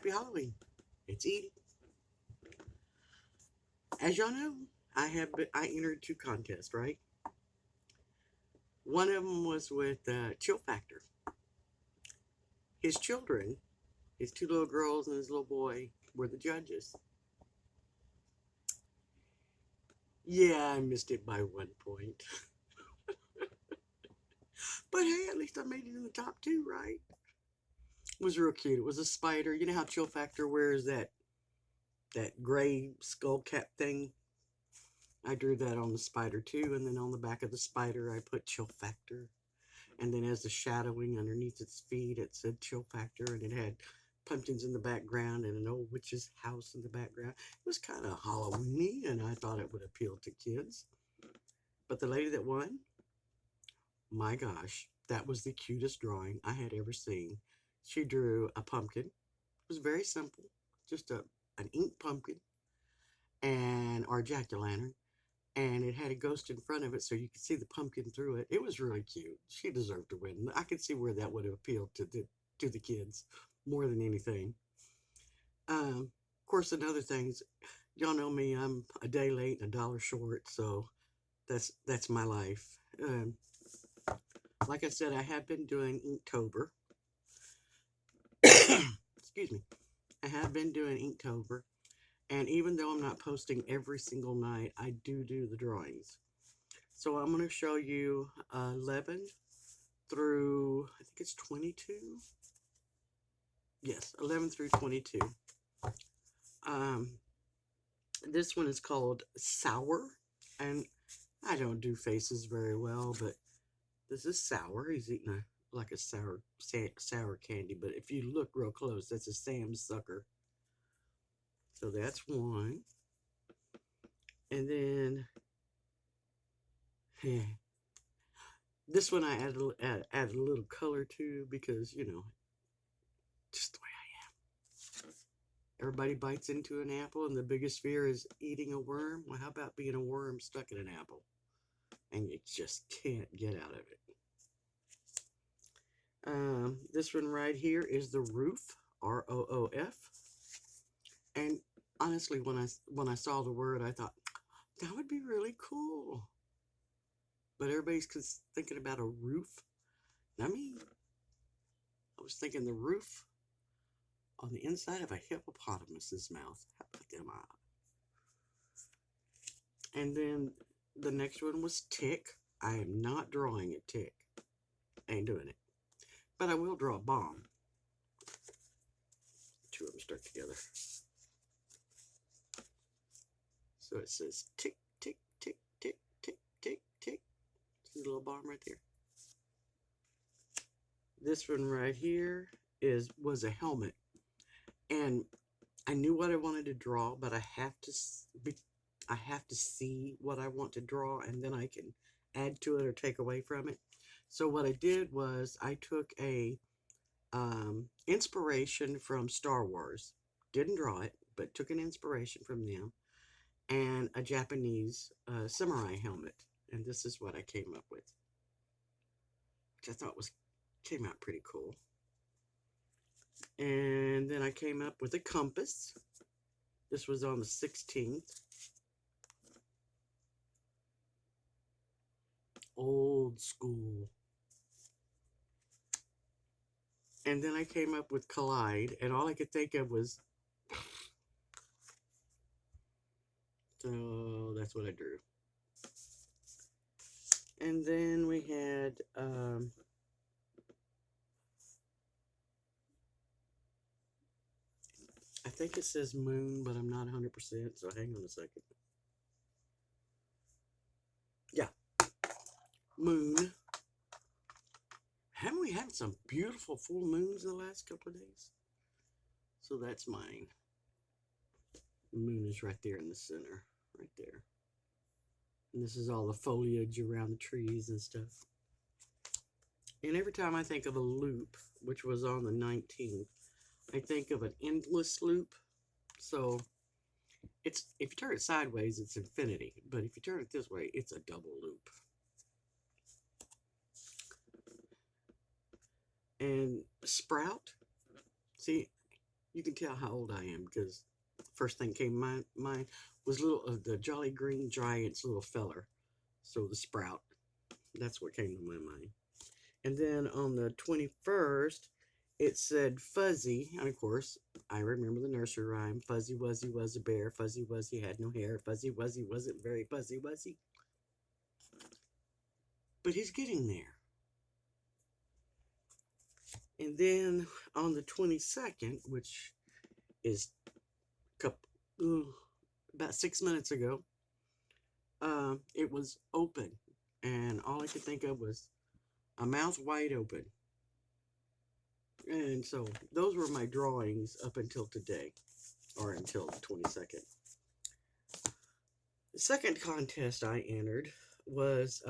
Happy Halloween. It's Edie. As y'all know, I entered two contests, right? One of them was with Chill Factor. His children, his two little girls and his little boy, were the judges. Yeah, I missed it by 1 point. But hey, at least I made it in the top two, right? It was real cute. It was a spider. You know how Chill Factor wears that gray skull cap thing? I drew that on the spider too, and then on the back of the spider I put Chill Factor. And then as the shadowing underneath its feet, it said Chill Factor, and it had pumpkins in the background and an old witch's house in the background. It was kind of Halloweeny, and I thought it would appeal to kids. But the lady that won, my gosh, that was the cutest drawing I had ever seen. She drew a pumpkin. It was very simple, just an ink pumpkin and or jack-o'-lantern, and it had a ghost in front of it so you could see the pumpkin through it. It was really cute. She deserved to win. I could see where that would have appealed to the kids more than anything. Of course, another things, y'all know me. I'm a day late and a dollar short, so that's my life. Like I said, I have been doing Inktober. Excuse me. I have been doing Inktober, and even though I'm not posting every single night, I do the drawings. So I'm going to show you 11 through, I think it's 22. Yes, 11 through 22. Um, this one is called Sour, and I don't do faces very well, but this is Sour. He's eating like a sour candy, but if you look real close, that's a Sam Sucker. So that's one. And then this one I added a little color to because, just the way I am. Everybody bites into an apple, and the biggest fear is eating a worm. Well, how about being a worm stuck in an apple? And you just can't get out of it. This one right here is the roof, ROOF. And honestly, when I saw the word, I thought that would be really cool. But everybody's thinking about a roof. I mean, I was thinking the roof on the inside of a hippopotamus's mouth. How about them eyes? And then the next one was tick. I am not drawing a tick. I ain't doing it. But I will draw a bomb. Two of them stuck together. So it says tick, tick, tick, tick, tick, tick, tick. See the little bomb right there. This one right here was a helmet. And I knew what I wanted to draw, but I have to see what I want to draw, and then I can add to it or take away from it. So what I did was I took a inspiration from Star Wars. Didn't draw it, but took an inspiration from them, and a Japanese samurai helmet. And this is what I came up with, which I thought came out pretty cool. And then I came up with a compass. This was on the 16th. Old school. And then I came up with collide, and all I could think of was, so that's what I drew. And then we had, I think it says moon, but I'm not 100%, so hang on a second. Yeah, moon. Haven't we had some beautiful full moons in the last couple of days? So that's mine. The moon is right there in the center, right there. And this is all the foliage around the trees and stuff. And every time I think of a loop, which was on the 19th, I think of an endless loop. So if you turn it sideways, it's infinity. But if you turn it this way, it's a double loop. And sprout, see, You can tell how old I am because first thing came to my mind was little the Jolly Green Giant's little feller. So the sprout. That's what came to my mind. And then on the 21st, it said Fuzzy. And of course, I remember the nursery rhyme. Fuzzy Wuzzy was a bear. Fuzzy Wuzzy had no hair. Fuzzy Wuzzy wasn't very fuzzy, was he? But he's getting there. And then on the 22nd, which is about 6 minutes ago, it was open. And all I could think of was a mouth wide open. And so those were my drawings up until today, or until the 22nd. The second contest I entered was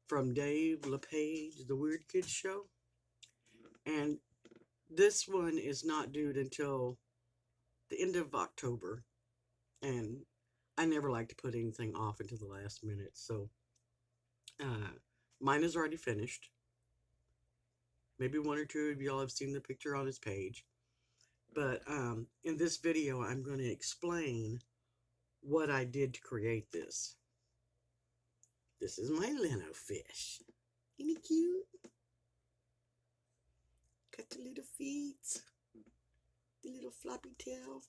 from Dave Lepage, the Weird Kids Show. And this one is not due until the end of October. And I never like to put anything off until the last minute. So mine is already finished. Maybe one or two of y'all have seen the picture on his page. But in this video, I'm going to explain what I did to create this. This is my Leno fish. Isn't he cute? Got the little feet, the little floppy tail,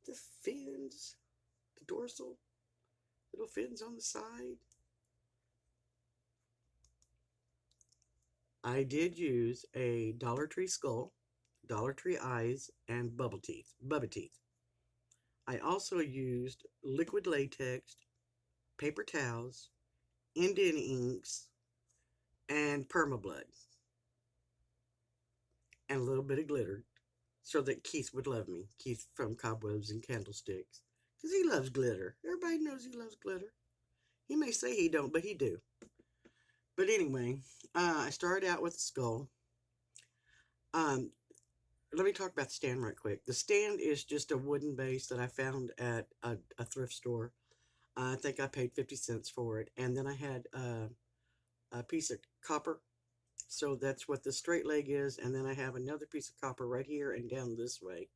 the fins, the dorsal, little fins on the side. I did use a Dollar Tree skull, Dollar Tree eyes, and Bubba teeth. I also used liquid latex, paper towels, Indian inks, and permablood, and a little bit of glitter, so that Keith would love me. Keith from Cobwebs and Candlesticks, because he loves glitter. Everybody knows he loves glitter. He may say he don't, but he do. But anyway, I started out with the skull. Let me talk about the stand right quick. The stand is just a wooden base that I found at a thrift store. I think I paid 50 cents for it. And then I had a piece of copper. So that's what the straight leg is. And then I have another piece of copper right here and down this way.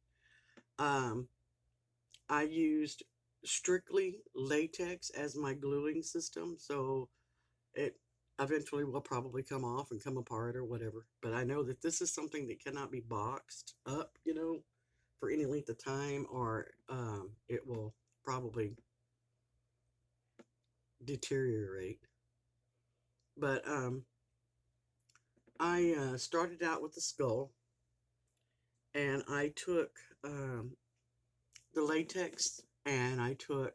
I used strictly latex as my gluing system. So it eventually will probably come off and come apart or whatever. But I know that this is something that cannot be boxed up, for any length of time, or it will probably deteriorate. But I started out with the skull, and I took the latex, and I took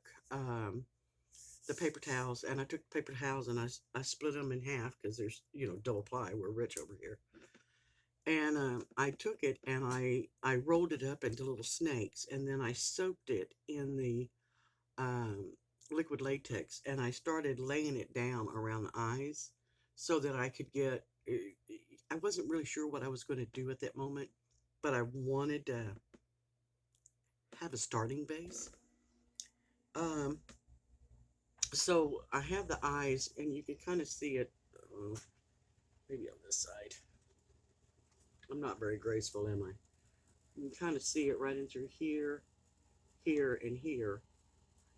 the paper towels, and I took the paper towels and I split them in half because there's, double ply. We're rich over here. And I took it and I rolled it up into little snakes, and then I soaked it in the liquid latex, and I started laying it down around the eyes so that I could get, I wasn't really sure what I was going to do at that moment, but I wanted to have a starting base. So I have the eyes, and you can kind of see it, maybe on this side. I'm not very graceful, am I? You can kind of see it right in through here, here, and here.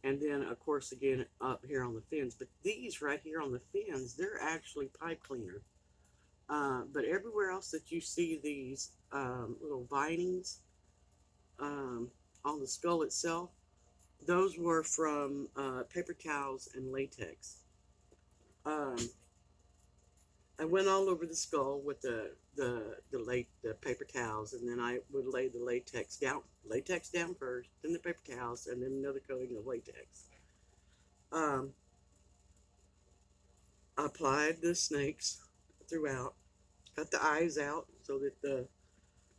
And then, of course, again, up here on the fins. But these right here on the fins, they're actually pipe cleaner. But everywhere else that you see these little vinings on the skull itself, those were from paper towels and latex. I went all over the skull with the paper towels, and then I would lay the latex down first, then the paper towels, and then another coating of latex. I applied the snakes throughout, cut the eyes out so that the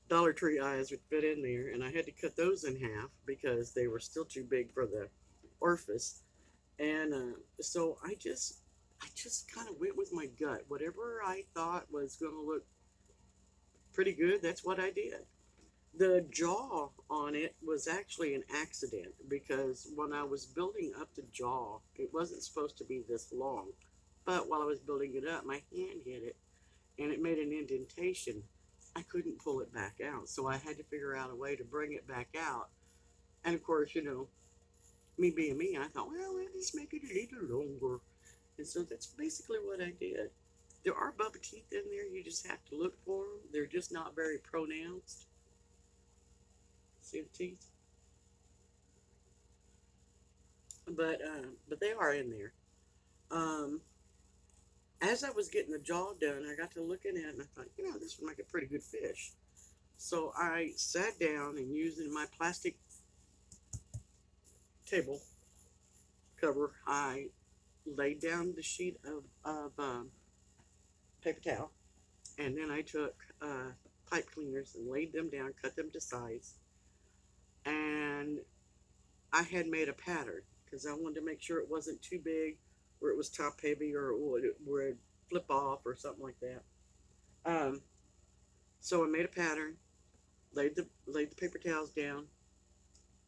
Dollar Tree eyes would fit in there, and I had to cut those in half because they were still too big for the orifice. And so I just kind of went with my gut. Whatever I thought was going to look pretty good, that's what I did. The jaw on it was actually an accident, because when I was building up the jaw, it wasn't supposed to be this long. But while I was building it up, my hand hit it, and it made an indentation. I couldn't pull it back out. So I had to figure out a way to bring it back out. And of course, me being me, I thought, well, let's just make it a little longer. And so that's basically what I did. There are bubba teeth in there. You just have to look for them. They're just not very pronounced. See the teeth? But they are in there. Um, as I was getting the jaw done, I got to looking at it and I thought, this would make a pretty good fish. So I sat down and using my plastic table cover, I laid down the sheet of paper towel, and then I took pipe cleaners and laid them down, cut them to size, and I had made a pattern because I wanted to make sure it wasn't too big, where it was top heavy or it would flip off or something like that. Um, so I made a pattern, laid the paper towels down,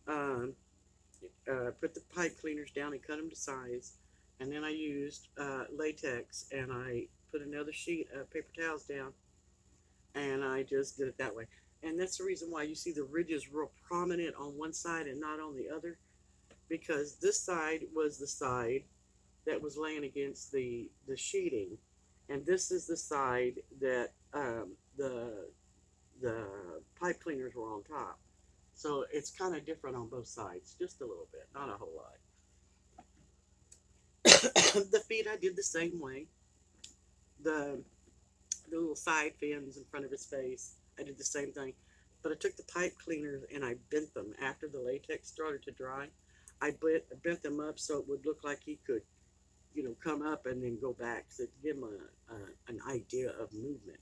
um, put the pipe cleaners down and cut them to size, and then I used latex and I put another sheet of paper towels down, and I just did it that way. And that's the reason why you see the ridges real prominent on one side and not on the other, because this side was the side that was laying against the sheeting, and this is the side that the pipe cleaners were on top. So it's kind of different on both sides, just a little bit, not a whole lot. The feet I did the same way. The little side fins in front of his face, I did the same thing. But I took the pipe cleaners and I bent them after the latex started to dry. I bent them up so it would look like he could, come up and then go back to give him an idea of movement.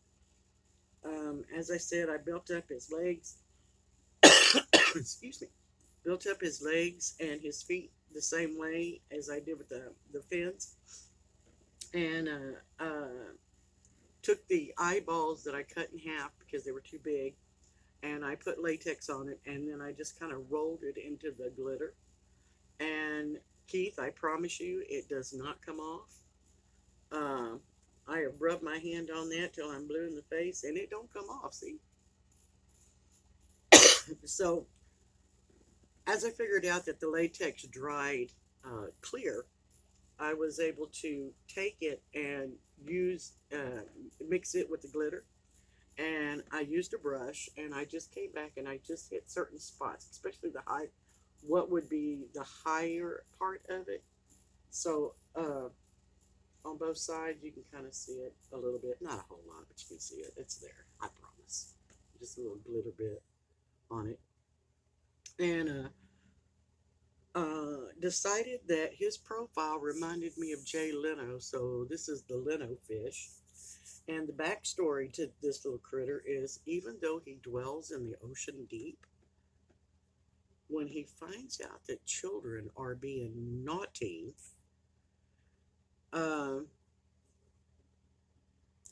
As I said, I built up his legs. Excuse me. Built up his legs and his feet the same way as I did with the fins. And took the eyeballs that I cut in half because they were too big, and I put latex on it, and then I just kind of rolled it into the glitter. And Keith, I promise you, it does not come off. I have rubbed my hand on that till I'm blue in the face, and it don't come off, see? So, as I figured out that the latex dried clear, I was able to take it and mix it with the glitter. And I used a brush, and I just came back and I just hit certain spots, especially what would be the higher part of it. So on both sides, you can kind of see it a little bit. Not a whole lot, but you can see it. It's there, I promise. Just a little glitter bit on it. And decided that his profile reminded me of Jay Leno, so this is the Leno fish. And the backstory to this little critter is, even though he dwells in the ocean deep, when he finds out that children are being naughty,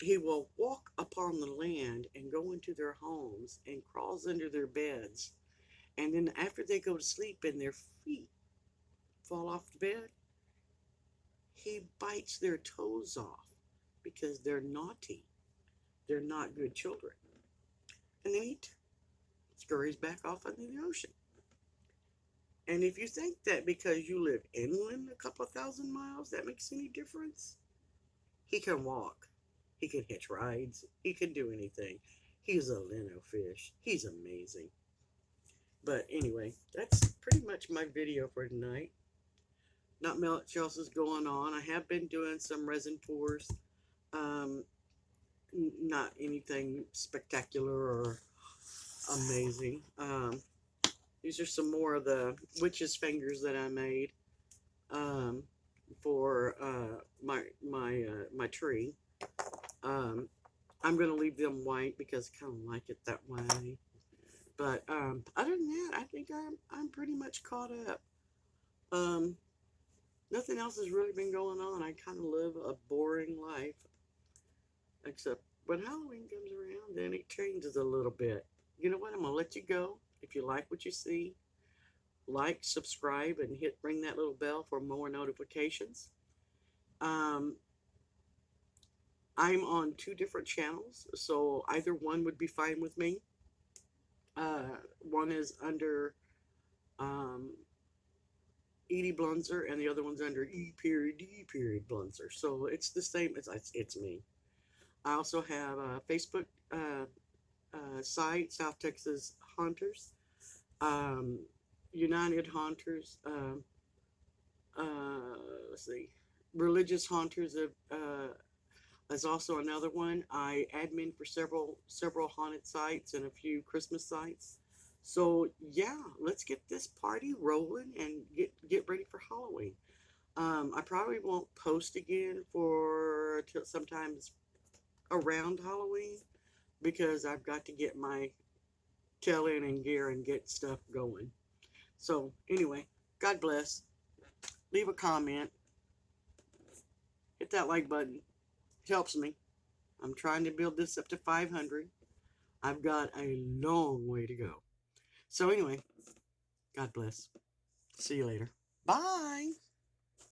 he will walk upon the land and go into their homes and crawls under their beds. And then after they go to sleep and their feet fall off the bed, he bites their toes off because they're naughty. They're not good children. And then he scurries back off into the ocean. And if you think that because you live inland a couple of 1,000 miles, that makes any difference, he can walk. He can hitch rides. He can do anything. He's a Leno fish. He's amazing. But anyway, that's pretty much my video for tonight. Not much else is going on. I have been doing some resin pours. Not anything spectacular or amazing. These are some more of the witch's fingers that I made for my tree. I'm going to leave them white because I kind of like it that way. But other than that, I think I'm pretty much caught up. Nothing else has really been going on. I kind of live a boring life. Except when Halloween comes around, then it changes a little bit. You know what? I'm going to let you go. If you like what you see, like, subscribe, and ring that little bell for more notifications. I'm on two different channels, so either one would be fine with me. One is under um, Edie Blunzer, and the other one's under E.D. Blunzer. So it's the same. It's me. I also have a Facebook site, South Texas Haunters, um, United Haunters. Let's see, Religious Haunters is also another one. I admin for several haunted sites and a few Christmas sites. So yeah, let's get this party rolling and get ready for Halloween. I probably won't post again for till sometimes around Halloween because I've got to get my tail in and gear and get stuff going. So anyway, God bless. Leave a comment. Hit that like button. It helps me. I'm trying to build this up to 500. I've got a long way to go. So anyway, God bless. See you later. Bye.